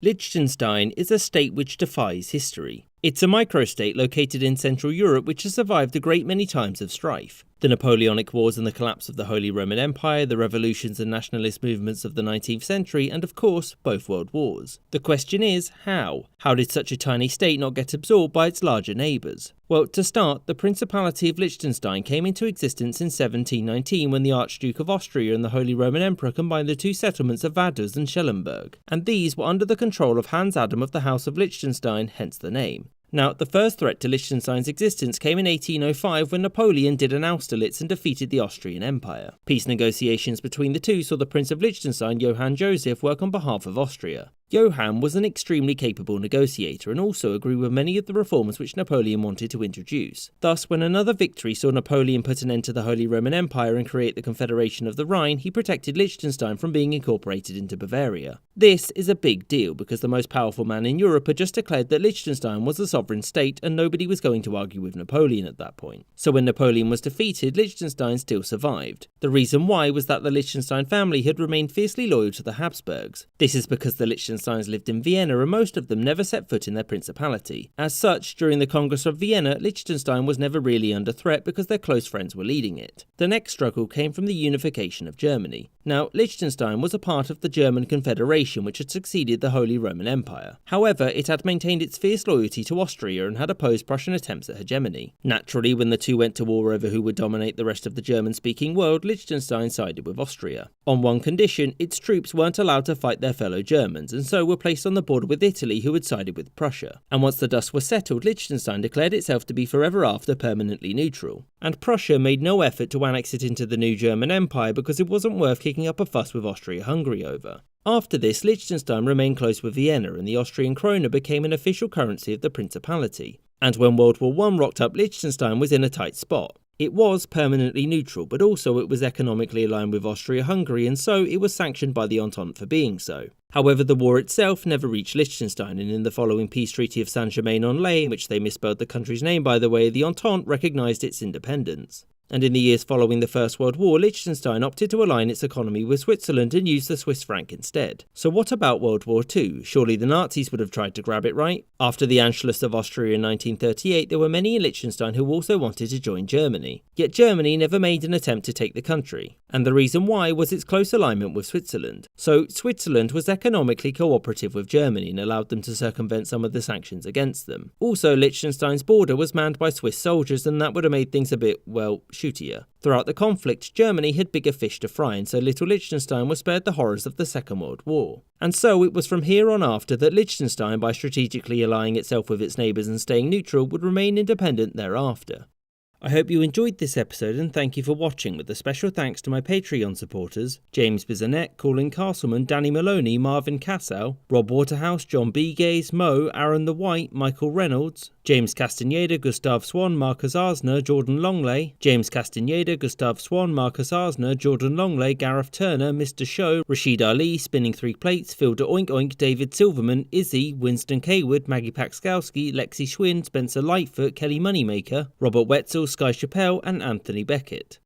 Liechtenstein is a state which defies history. It's a microstate located in Central Europe which has survived a great many times of strife. The Napoleonic Wars and the collapse of the Holy Roman Empire, the revolutions and nationalist movements of the 19th century, and of course, both world wars. The question is, how? How did such a tiny state not get absorbed by its larger neighbours? Well, to start, the Principality of Liechtenstein came into existence in 1719 when the Archduke of Austria and the Holy Roman Emperor combined the two settlements of Vaduz and Schellenberg, and these were under the control of Hans Adam of the House of Liechtenstein, hence the name. Now, the first threat to Liechtenstein's existence came in 1805 when Napoleon did an Austerlitz and defeated the Austrian Empire. Peace negotiations between the two saw the Prince of Liechtenstein, Johann Joseph, work on behalf of Austria. Johann was an extremely capable negotiator and also agreed with many of the reforms which Napoleon wanted to introduce. Thus, when another victory saw Napoleon put an end to the Holy Roman Empire and create the Confederation of the Rhine, he protected Liechtenstein from being incorporated into Bavaria. This is a big deal because the most powerful man in Europe had just declared that Liechtenstein was a sovereign state and nobody was going to argue with Napoleon at that point. So when Napoleon was defeated, Liechtenstein still survived. The reason why was that the Liechtenstein family had remained fiercely loyal to the Habsburgs. This is because the Liechtensteins lived in Vienna and most of them never set foot in their principality. As such, during the Congress of Vienna, Liechtenstein was never really under threat because their close friends were leading it. The next struggle came from the unification of Germany. Now, Liechtenstein was a part of the German Confederation which had succeeded the Holy Roman Empire. However, it had maintained its fierce loyalty to Austria and had opposed Prussian attempts at hegemony. Naturally, when the two went to war over who would dominate the rest of the German-speaking world, Liechtenstein sided with Austria. On one condition, its troops weren't allowed to fight their fellow Germans and so were placed on the border with Italy, who had sided with Prussia. And once the dust was settled, Liechtenstein declared itself to be forever after permanently neutral. And Prussia made no effort to annex it into the new German Empire because it wasn't worth kicking up a fuss with Austria-Hungary over. After this, Liechtenstein remained close with Vienna and the Austrian krona became an official currency of the Principality. And when World War I rocked up, Liechtenstein was in a tight spot. It was permanently neutral, but also it was economically aligned with Austria-Hungary and so it was sanctioned by the Entente for being so. However, the war itself never reached Liechtenstein, and in the following peace treaty of Saint-Germain-en-Laye, in which they misspelled the country's name by the way, the Entente recognised its independence. And in the years following the First World War, Liechtenstein opted to align its economy with Switzerland and use the Swiss franc instead. So what about World War II? Surely the Nazis would have tried to grab it, right? After the Anschluss of Austria in 1938, there were many in Liechtenstein who also wanted to join Germany. Yet Germany never made an attempt to take the country. And the reason why was its close alignment with Switzerland. So Switzerland was economically cooperative with Germany and allowed them to circumvent some of the sanctions against them. Also, Liechtenstein's border was manned by Swiss soldiers and that would have made things a bit, well, shootier. Throughout the conflict, Germany had bigger fish to fry and so little Liechtenstein was spared the horrors of the Second World War. And so it was from here on after that Liechtenstein, by strategically allying itself with its neighbours and staying neutral, would remain independent thereafter. I hope you enjoyed this episode and thank you for watching, with a special thanks to my Patreon supporters James Bizanet, Colin Castleman, Danny Maloney, Marvin Cassow, Rob Waterhouse, John B. Gaze, Mo, Aaron the White, Michael Reynolds, James Castaneda, Gustav Swan, Marcus Arsner, Jordan Longley, James Castaneda, Gustav Swan, Marcus Arsner, Jordan Longley, Gareth Turner, Mr. Show, Rashid Ali, Spinning Three Plates, Phil de Oink Oink, David Silverman, Izzy, Winston Kaywood, Maggie Paxkowski, Lexi Schwinn, Spencer Lightfoot, Kelly Moneymaker, Robert Wetzel, Sky Chappelle and Anthony Beckett.